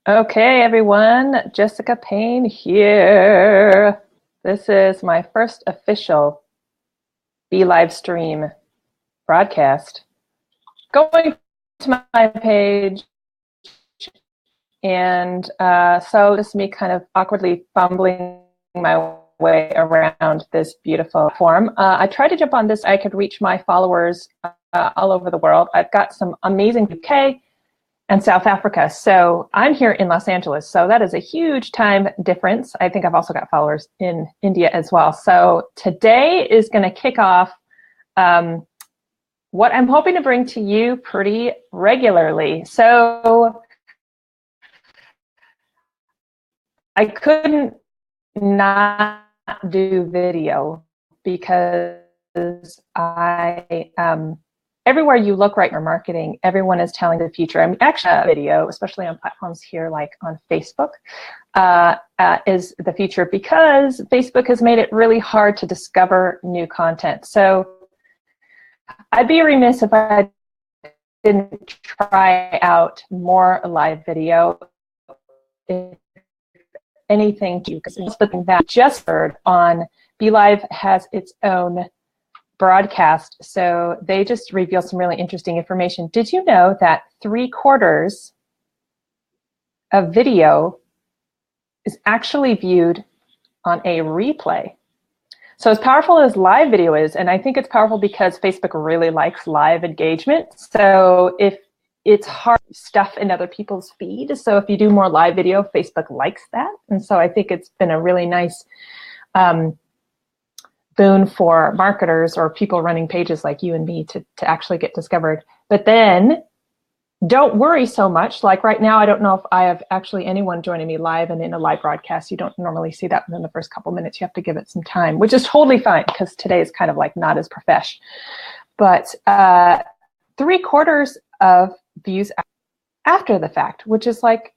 Okay, everyone, Jessica Payne here. This is my first official Be Live stream broadcast. Going to my page, and so this is me kind of awkwardly fumbling my way around this beautiful form. I tried to jump on this. I could reach my followers all over the world. I've got some amazing UK and South Africa. So I'm here in Los Angeles. So that is a huge time difference. I think I've also got followers in India as well. So today is going to kick off what I'm hoping to bring to you pretty regularly. So I couldn't not do video because everywhere you look right for marketing, everyone is telling the future. I mean, actually, video, especially on platforms here like on Facebook, is the future because Facebook has made it really hard to discover new content. So I'd be remiss if I didn't try out more live video. If anything, because the thing that I just heard on Be Live has its own broadcast, so they just reveal some really interesting information. Did you know that 3/4 of video is actually viewed on a replay? So as powerful as live video is, and I think it's powerful because Facebook really likes live engagement, so if it's hard stuff in other people's feed, so if you do more live video, Facebook likes that, and so I think it's been a really nice boon for marketers or people running pages like you and me to actually get discovered. But then don't worry so much. Like right now, I don't know if I have actually anyone joining me live, and in a live broadcast, you don't normally see that within the first couple minutes. You have to give it some time, which is totally fine because today is kind of like not as profesh. But 3/4 of views after the fact, which is like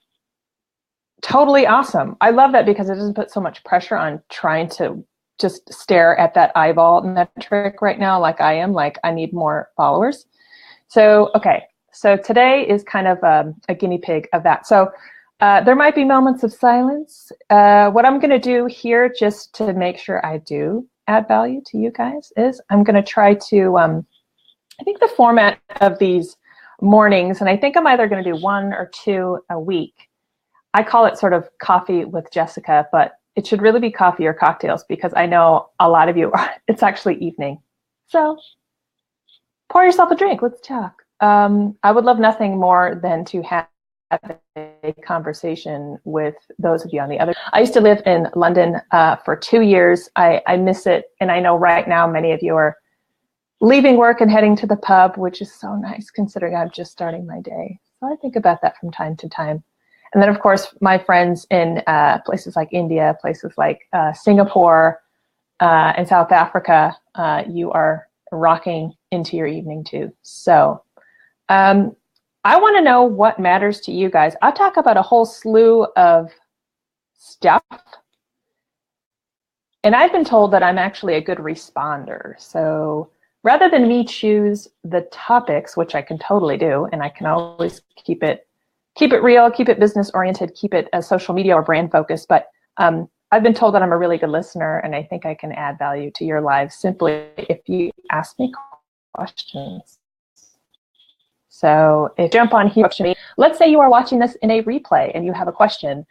totally awesome. I love that because it doesn't put so much pressure on trying to just stare at that eyeball metric right now like I am, like I need more followers. So, okay, so today is kind of a guinea pig of that. So there might be moments of silence. What I'm gonna do here, just to make sure I do add value to you guys, is I'm gonna try to, I think the format of these mornings, and I think I'm either gonna do 1 or 2 a week. I call it sort of coffee with Jessica, but it should really be coffee or cocktails because I know a lot of you are, it's actually evening. So pour yourself a drink, let's talk. I would love nothing more than to have a conversation with those of you on the other. I used to live in London for 2 years. I miss it. And I know right now many of you are leaving work and heading to the pub, which is so nice considering I'm just starting my day. So I think about that from time to time. And then, of course, my friends in places like India, places like Singapore and South Africa, you are rocking into your evening too. So I want to know what matters to you guys. I'll talk about a whole slew of stuff. And I've been told that I'm actually a good responder. So rather than me choose the topics, which I can totally do, and I can always keep it real, keep it business oriented, keep it as social media or brand focused. But I've been told that I'm a really good listener, and I think I can add value to your lives simply if you ask me questions. So if you jump on here, let's say you are watching this in a replay and you have a question,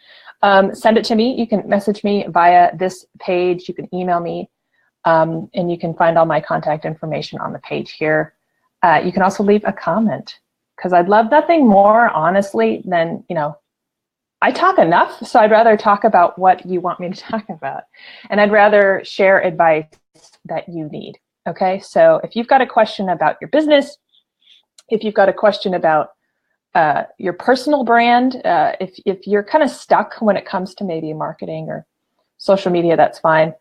send it to me. You can message me via this page. You can email me, and you can find all my contact information on the page here. You can also leave a comment, because I'd love nothing more, honestly, than, I talk enough, so I'd rather talk about what you want me to talk about. And I'd rather share advice that you need, okay? So if you've got a question about your business, if you've got a question about your personal brand, if you're kind of stuck when it comes to maybe marketing or social media, that's fine.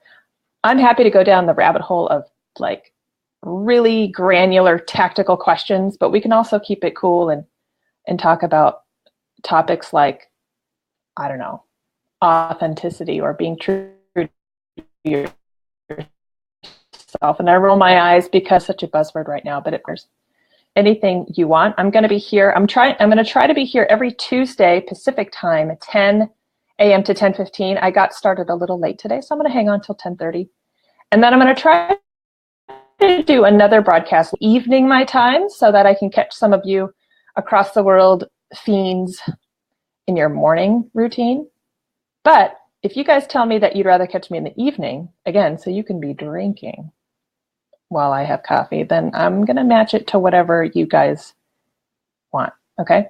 I'm happy to go down the rabbit hole of like really granular tactical questions, but we can also keep it cool and talk about topics like, I don't know, authenticity or being true to yourself. And I roll my eyes because it's such a buzzword right now, but it matters. anything you want. I'm going to be here. I'm going to try to be here every Tuesday Pacific time at 10 a.m. to 10:15. I got started a little late today, so I'm going to hang on till 10:30. And then I'm going to try to do another broadcast evening my time so that I can catch some of you across the world fiends in your morning routine. But if you guys tell me that you'd rather catch me in the evening, again, so you can be drinking while I have coffee, then I'm going to match it to whatever you guys want, okay?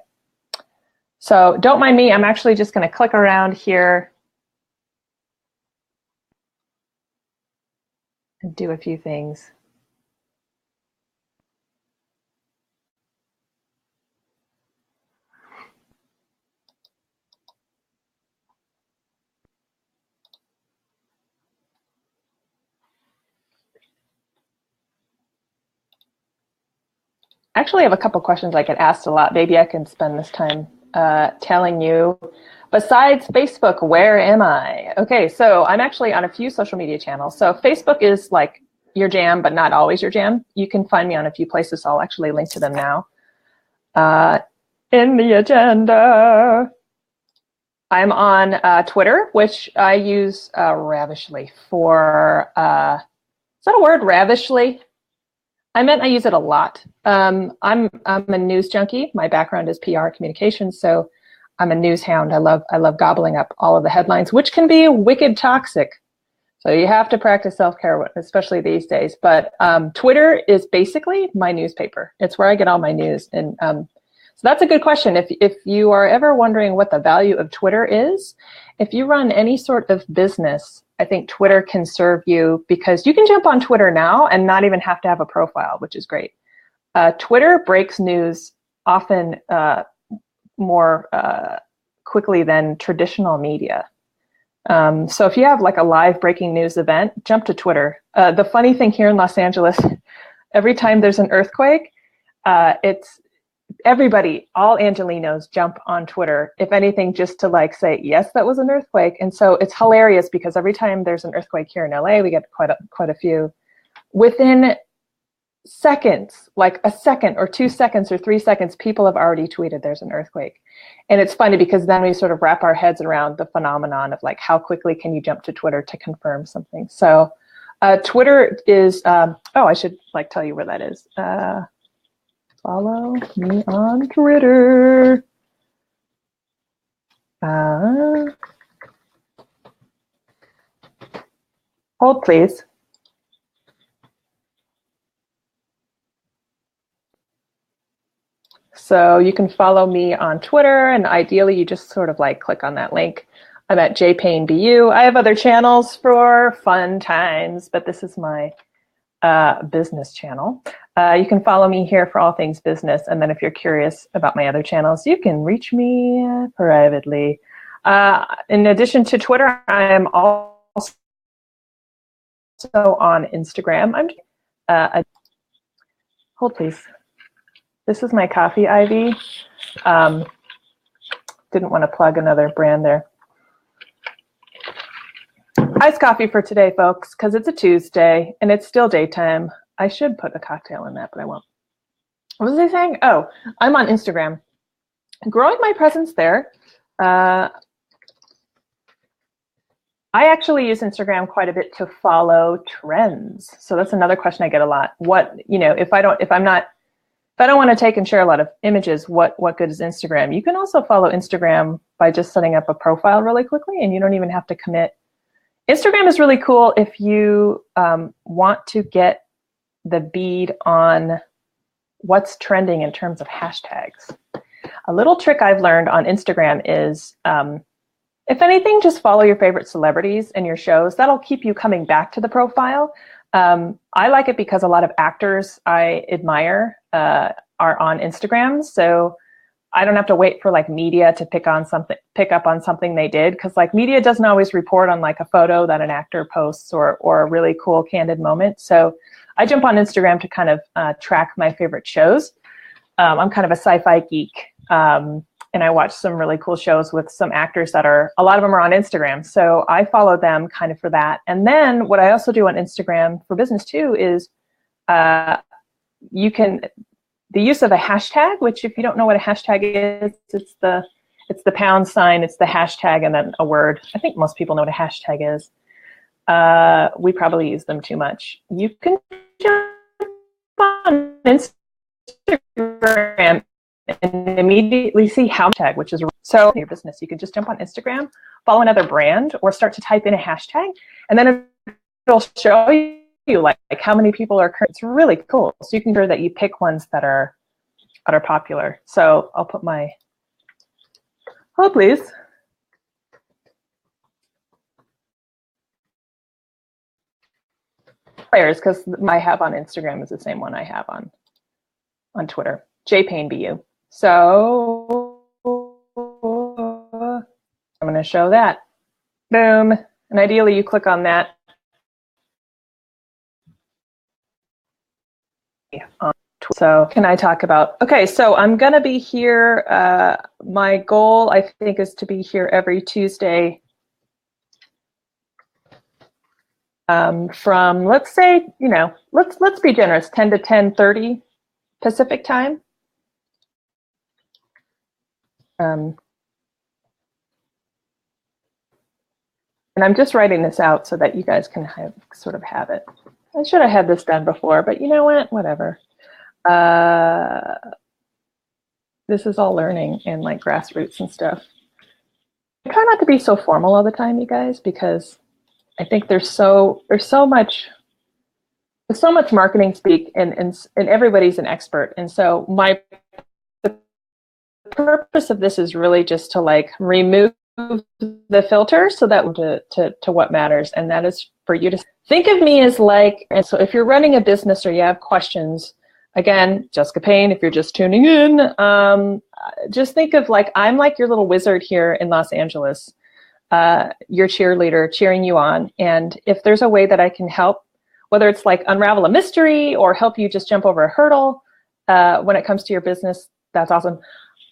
So don't mind me. I'm actually just going to click around here and do a few things. Actually, I have a couple questions I get asked a lot. Maybe I can spend this time telling you. Besides Facebook, where am I? Okay, so I'm actually on a few social media channels. So Facebook is like your jam, but not always your jam. You can find me on a few places. So I'll actually link to them now. In the agenda, I'm on Twitter, which I use ravishly for, is that a word, ravishly? I meant I use it a lot. I'm a news junkie. My background is PR communications, so I'm a news hound. I love gobbling up all of the headlines, which can be wicked toxic. So you have to practice self-care, especially these days. But Twitter is basically my newspaper. It's where I get all my news. And so that's a good question. If you are ever wondering what the value of Twitter is, if you run any sort of business, I think Twitter can serve you because you can jump on Twitter now and not even have to have a profile, which is great. Twitter breaks news often more quickly than traditional media. So if you have like a live breaking news event, jump to Twitter. The funny thing here in Los Angeles, every time there's an earthquake, it's everybody, all Angelinos jump on Twitter, if anything, just to like say, yes, that was an earthquake. And so it's hilarious because every time there's an earthquake here in LA, we get quite a few. Within seconds, like a second or 2 seconds or 3 seconds, people have already tweeted there's an earthquake. And it's funny because then we sort of wrap our heads around the phenomenon of like, how quickly can you jump to Twitter to confirm something? So Twitter is, I should like tell you where that is. Follow me on Twitter. Hold, please. So you can follow me on Twitter, and ideally you just sort of like click on that link. I'm at jpainbu. I have other channels for fun times, but this is my business channel. You can follow me here for all things business, and then if you're curious about my other channels, you can reach me privately. In addition to Twitter, I am also on Instagram. Hold, please. This is my coffee, Ivy. Didn't want to plug another brand there. Iced coffee for today, folks, because it's a Tuesday and it's still daytime. I should put a cocktail in that, but I won't. What was I saying? Oh, I'm on Instagram. Growing my presence there. I actually use Instagram quite a bit to follow trends. So that's another question I get a lot. What, if I don't want to take and share a lot of images, what good is Instagram? You can also follow Instagram by just setting up a profile really quickly, and you don't even have to commit. Instagram is really cool if you want to get the bead on what's trending in terms of hashtags. A little trick I've learned on Instagram is, if anything, just follow your favorite celebrities and your shows. That'll keep you coming back to the profile. I like it because a lot of actors I admire are on Instagram, so I don't have to wait for like media to pick up on something they did, because like media doesn't always report on like a photo that an actor posts or a really cool candid moment. So I jump on Instagram to kind of track my favorite shows. I'm kind of a sci-fi geek, and I watch some really cool shows with some actors that a lot of them are on Instagram. So I follow them kind of for that. And then what I also do on Instagram for business too is you can the use of a hashtag, which if you don't know what a hashtag is, it's the $, it's the hashtag, and then a word. I think most people know what a hashtag is. We probably use them too much. You can jump on Instagram and immediately see hashtag, which is so in your business. You can just jump on Instagram, follow another brand, or start to type in a hashtag, and then it'll show you like how many people are. It's really cool. So you can ensure that you pick ones that are popular. So I'll put my please. Players, because my have on Instagram is the same one I have on Twitter. JPayneBU. So I'm going to show that. Boom. And ideally you click on that. So can I talk about, okay, so I'm going to be here. My goal, I think, is to be here every Tuesday from, let's say, let's be generous, 10 to 10:30 Pacific time. And I'm just writing this out so that you guys can sort of have it. I should have had this done before, but you know what? Whatever. This is all learning and like grassroots and stuff. I try not to be so formal all the time, you guys, because I think there's so much marketing speak, and everybody's an expert. And so the purpose of this is really just to like remove the filter so that to what matters, and that is for you to think of me as like. And so if you're running a business or you have questions, again, Jessica Payne, if you're just tuning in, just think of like I'm like your little wizard here in Los Angeles, your cheerleader cheering you on. And if there's a way that I can help, whether it's like unravel a mystery or help you just jump over a hurdle when it comes to your business, that's awesome.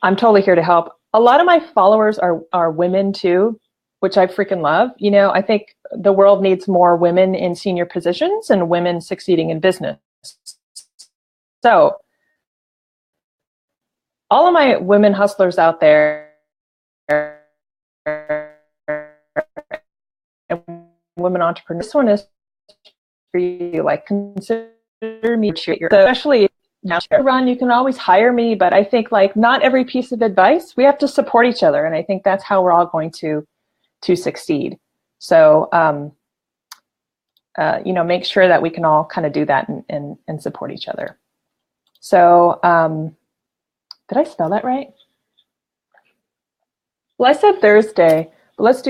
I'm totally here to help. A lot of my followers are women too, which I freaking love. I think the world needs more women in senior positions and women succeeding in business. So all of my women hustlers out there and women entrepreneurs, this one is for you. Like, consider me cheer. So especially now, run, you can always hire me, but I think like not every piece of advice, we have to support each other, and I think that's how we're all going to succeed. So make sure that we can all kind of do that and support each other. So did I spell that right? Well, I said Thursday, but let's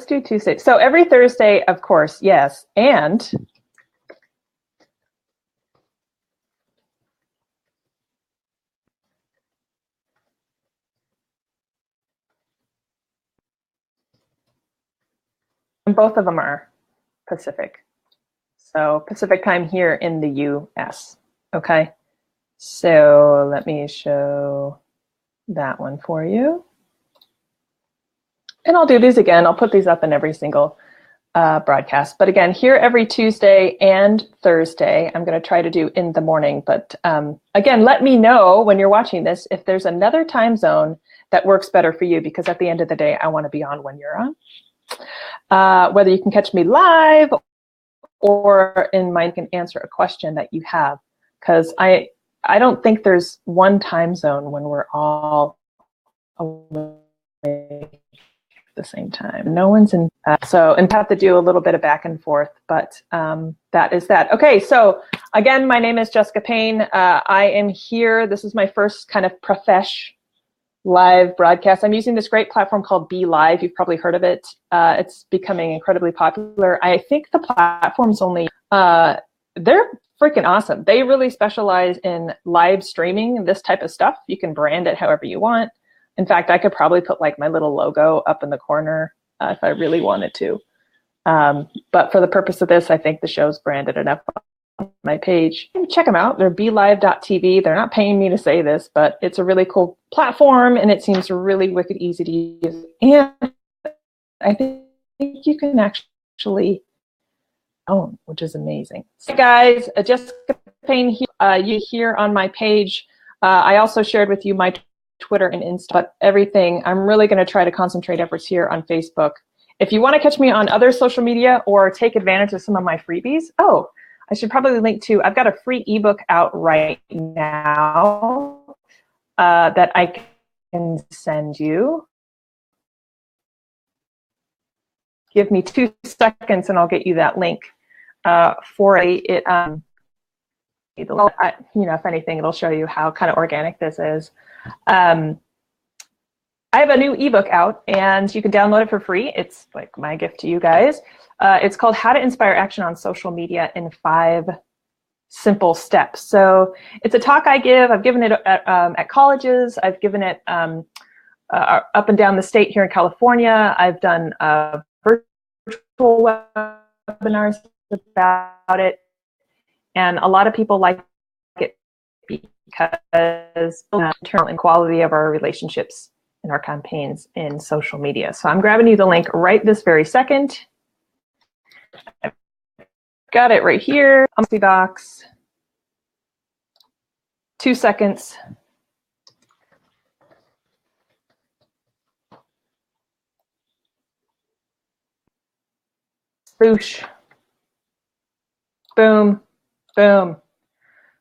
do Tuesday. So every Thursday, of course, yes. And both of them are Pacific. So Pacific time here in the US. Okay. So let me show that one for you. And I'll do these again. I'll put these up in every single broadcast. But again, here every Tuesday and Thursday, I'm going to try to do in the morning. But again, let me know when you're watching this if there's another time zone that works better for you, because at the end of the day, I want to be on when you're on. Whether you can catch me live or in mind can answer a question that you have, because I don't think there's one time zone when we're all awake at the same time. No one's in, and have to do a little bit of back and forth, but that is that. Okay, so again, my name is Jessica Payne. I am here. This is my first kind of profesh live broadcast. I'm using this great platform called Be Live. You've probably heard of it. It's becoming incredibly popular. I think the platform's only, they're freaking awesome. They really specialize in live streaming, this type of stuff. You can brand it however you want. In fact, I could probably put like my little logo up in the corner if I really wanted to. But for the purpose of this, I think the show's branded enough on my page. Check them out. They're BeLive.tv. They're not paying me to say this, but it's a really cool platform, and it seems really wicked easy to use. And I think you can actually own, which is amazing. So guys, Jessica Payne here, you here on my page. I also shared with you my Twitter and Insta, but everything, I'm really going to try to concentrate efforts here on Facebook. If you want to catch me on other social media or take advantage of some of my freebies, oh, I should probably link to, I've got a free ebook out right now that I can send you. Give me 2 seconds and I'll get you that link for it. You know, if anything, it'll show you how kind of organic this is. I have a new ebook out and you can download it for free. It's like my gift to you guys. It's called How to Inspire Action on Social Media in 5 Simple Steps. So it's a talk I give. I've given it at colleges. I've given it up and down the state here in California. I've done virtual webinars about it. And a lot of people like it because the internal inequality of our relationships and our campaigns in social media. So I'm grabbing you the link right this very second. I've got it right here on the box. 2 seconds. Boosh. Boom. Boom.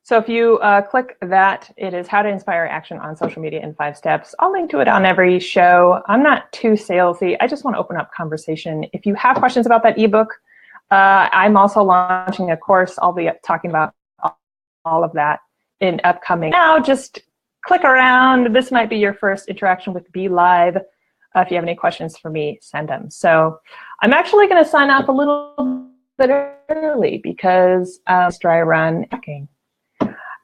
So if you click that, it is How to Inspire Action on Social Media in 5 Steps. I'll link to it on every show. I'm not too salesy. I just want to open up conversation. If you have questions about that ebook, I'm also launching a course. I'll be talking about all of that in upcoming. Now, just click around. This might be your first interaction with Be Live. If you have any questions for me, send them. So I'm actually going to sign off a little bit early because dry run.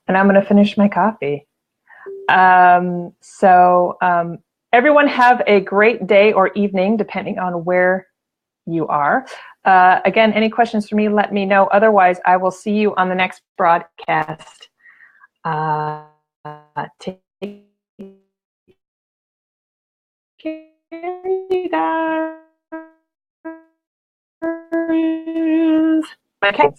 And I'm going to finish my coffee. Everyone have a great day or evening, depending on where you are. Again, any questions for me, let me know. Otherwise, I will see you on the next broadcast. Take care, you guys. Okay.